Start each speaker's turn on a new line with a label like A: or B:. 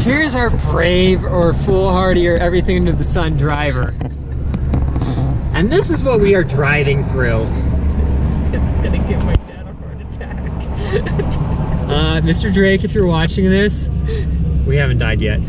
A: Here's our brave or foolhardy or everything under the sun driver. And this is what we are driving through.
B: This is gonna give my dad a heart attack.
A: Mr. Drake, if you're watching this, we haven't died yet.